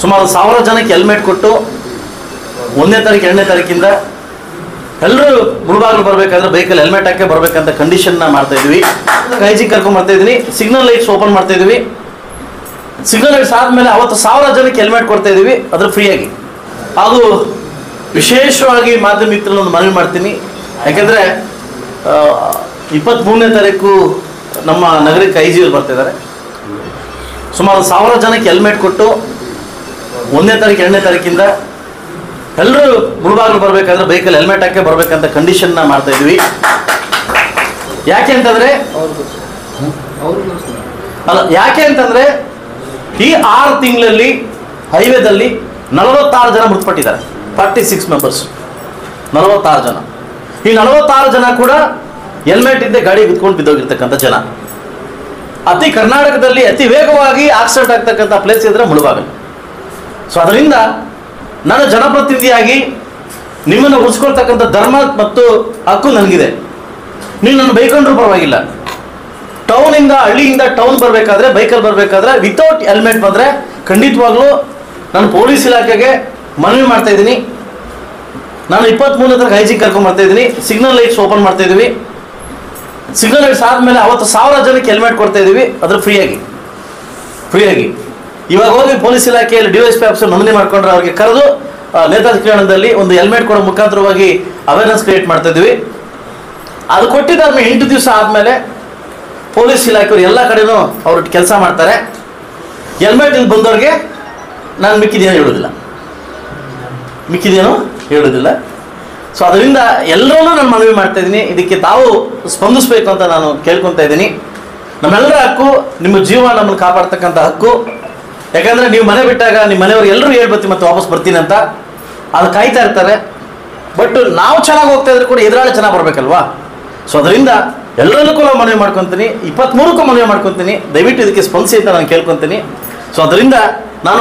ಸುಮಾರು 1000 ಜನಕ್ಕೆ ಹೆಲ್ಮೆಟ್ ಕೊಟ್ಟು 1ನೇ ತಾರೀಕು 2ನೇ ತಾರೀಕಿಂದ ಎಲ್ಲರೂ ಮುಳುಬಾಗಿಲು ಬರಬೇಕಾದ್ರೆ ಬೈಕಲ್ಲಿ ಹೆಲ್ಮೆಟ್ ಹಾಕಿ ಬರಬೇಕಂತ ಕಂಡೀಷನ್ನ ಮಾಡ್ತಾ ಇದ್ವಿ. ಐಜಿಗೆ ಕರ್ಕೊಂಡು ಬರ್ತಾ ಇದ್ದೀನಿ. ಸಿಗ್ನಲ್ ಲೈಟ್ಸ್ ಓಪನ್ ಮಾಡ್ತಾ ಇದ್ವಿ. ಸಿಗ್ನಲ್ ಲೈಟ್ಸ್ ಆದಮೇಲೆ ಅವತ್ತು 1000 ಜನಕ್ಕೆ ಹೆಲ್ಮೆಟ್ ಕೊಡ್ತಾ ಇದ್ದೀವಿ, ಅದ್ರ ಫ್ರೀಯಾಗಿ. ಹಾಗೂ ವಿಶೇಷವಾಗಿ ಮಾಧ್ಯಮ ಮಿತ್ರರನ್ನು ಮನವಿ ಮಾಡ್ತೀನಿ. ಯಾಕೆಂದರೆ 23ನೇ ತಾರೀಕು ನಮ್ಮ ನಗರಕ್ಕೆ ಐಜಿಯಲ್ಲಿ ಬರ್ತಿದ್ದಾರೆ. ಸುಮಾರು 1000 ಜನಕ್ಕೆ ಹೆಲ್ಮೆಟ್ ಕೊಟ್ಟು 1ನೇ ತಾರೀಕು 2ನೇ ತಾರೀಕಿಂದ ಎಲ್ಲರೂ ಮುಳುಬಾಗಿಲು ಬರಬೇಕಾದ್ರೆ ಬೈಕಲ್ಲಿ ಹೆಲ್ಮೆಟ್ ಹಾಕಿ ಬರಬೇಕಂತ ಕಂಡೀಷನ್ನ ಮಾಡ್ತಾ ಇದ್ವಿ. ಯಾಕೆ ಅಂತಂದರೆ ಈ 6 ತಿಂಗಳಲ್ಲಿ ಹೈವೇದಲ್ಲಿ 46 ಜನ ಮೃತಪಟ್ಟಿದ್ದಾರೆ. 46 ಮೆಂಬರ್ಸ್, 46 ಜನ. ಈ 46 ಜನ ಕೂಡ ಹೆಲ್ಮೆಟ್ ಇದ್ದೇ ಗಾಡಿ ಬಿದ್ಕೊಂಡು ಬಿದ್ದೋಗಿರ್ತಕ್ಕಂಥ ಜನ. ಕರ್ನಾಟಕದಲ್ಲಿ ಅತಿ ವೇಗವಾಗಿ ಆಕ್ಸಿಡೆಂಟ್ ಆಗ್ತಕ್ಕಂಥ ಪ್ಲೇಸ್ ಇದ್ರೆ ಮುಳುಬಾಗಿಲು. ಸೊ ಅದರಿಂದ ನಾನು ಜನಪ್ರತಿನಿಧಿಯಾಗಿ ನಿಮ್ಮನ್ನು ಉಳಿಸ್ಕೊಳ್ತಕ್ಕಂಥ ಧರ್ಮ ಮತ್ತು ಹಕ್ಕು ನನಗಿದೆ. ನೀವು ನನ್ನ ಬೈಕೊಂಡ್ರೂ ಪರವಾಗಿಲ್ಲ. ಟೌನಿಂದ ಹಳ್ಳಿಯಿಂದ ಟೌನ್ ಬರಬೇಕಾದ್ರೆ ಬೈಕಲ್ಲಿ ಬರಬೇಕಾದ್ರೆ ವಿತೌಟ್ ಹೆಲ್ಮೆಟ್ ಬಂದರೆ ಖಂಡಿತವಾಗ್ಲೂ ನಾನು ಪೊಲೀಸ್ ಇಲಾಖೆಗೆ ಮನವಿ ಮಾಡ್ತಾ ಇದ್ದೀನಿ. ನಾನು 23ನೇ ತಾರೀಕು ಐಜಿಗೆ ಕರ್ಕೊಂಡು ಬರ್ತಾ ಇದ್ದೀನಿ. ಸಿಗ್ನಲ್ ಲೈಟ್ಸ್ ಓಪನ್ ಮಾಡ್ತಾ ಇದ್ವಿ. ಸಿಗ್ನಲ್ ಲೈಟ್ಸ್ ಆದಮೇಲೆ ಅವತ್ತು 1000 ಜನಕ್ಕೆ ಹೆಲ್ಮೆಟ್ ಕೊಡ್ತಾ ಇದ್ದೀವಿ, ಅದ್ರ ಫ್ರೀಯಾಗಿ. ಇವಾಗ ಹೋಗಿ ಪೊಲೀಸ್ ಇಲಾಖೆಯಲ್ಲಿ DYSP ಆಫೀಸರ್ ನೋಂದಣಿ ಮಾಡ್ಕೊಂಡ್ರೆ ಅವ್ರಿಗೆ ಕರೆದು ನೇತಾಜಿ ಕ್ರೀಡಾಂಗಣದಲ್ಲಿ ಒಂದು ಹೆಲ್ಮೆಟ್ ಕೊಡೋ ಮುಖಾಂತರವಾಗಿ ಅವೇರ್ನೆಸ್ ಕ್ರಿಯೇಟ್ ಮಾಡ್ತಾ ಇದ್ವಿ. ಅದು ಕೊಟ್ಟಿದ್ದಾದ್ಮೇಲೆ 8 ದಿವಸ ಆದಮೇಲೆ ಪೊಲೀಸ್ ಇಲಾಖೆಯವರು ಎಲ್ಲ ಕಡೆನೂ ಅವ್ರು ಕೆಲಸ ಮಾಡ್ತಾರೆ. ಹೆಲ್ಮೆಟ್ ಇಲ್ಲಿ ಬಂದವ್ರಿಗೆ ನಾನು ಮಿಕ್ಕಿದೇನೋ ಹೇಳೋದಿಲ್ಲ. ಸೊ ಅದರಿಂದ ಎಲ್ಲರನ್ನೂ ನಾನು ಮನವಿ ಮಾಡ್ತಾ ಇದ್ದೀನಿ. ಇದಕ್ಕೆ ತಾವು ಸ್ಪಂದಿಸಬೇಕು ಅಂತ ನಾನು ಕೇಳ್ಕೊತಾ ಇದ್ದೀನಿ. ನಮ್ಮೆಲ್ಲರ ಹಕ್ಕು, ನಿಮ್ಮ ಜೀವ ನಮ್ಮನ್ನು ಕಾಪಾಡ್ತಕ್ಕಂಥ ಹಕ್ಕು. ಯಾಕಂದರೆ ನೀವು ಮನೆ ಬಿಟ್ಟಾಗ ನಿಮ್ಮ ಮನೆಯವರು ಎಲ್ಲರೂ ಹೇಳ್ಬತ್ತಿ ಮತ್ತೆ ವಾಪಸ್ ಬರ್ತೀನಿ ಅಂತ ಅದು ಕಾಯ್ತಾ ಇರ್ತಾರೆ. ಬಟ್ ನಾವು ಚೆನ್ನಾಗಿ ಹೋಗ್ತಾ ಇದ್ರೆ ಕೂಡ ಎದುರಾಳಿ ಚೆನ್ನಾಗಿ ಬರಬೇಕಲ್ವಾ. ಸೊ ಅದರಿಂದ ಎಲ್ಲರನ್ನೂ ಮನವಿ ಮಾಡ್ಕೊತೀನಿ. 23ಕ್ಕೂ ಮನವಿ ಮಾಡ್ಕೊತೀನಿ. ದಯವಿಟ್ಟು ಇದಕ್ಕೆ ಸ್ಪಂದಿಸಿ ಅಂತ ನಾನು ಕೇಳ್ಕೊತೀನಿ. ಸೊ ಅದರಿಂದ ನಾನು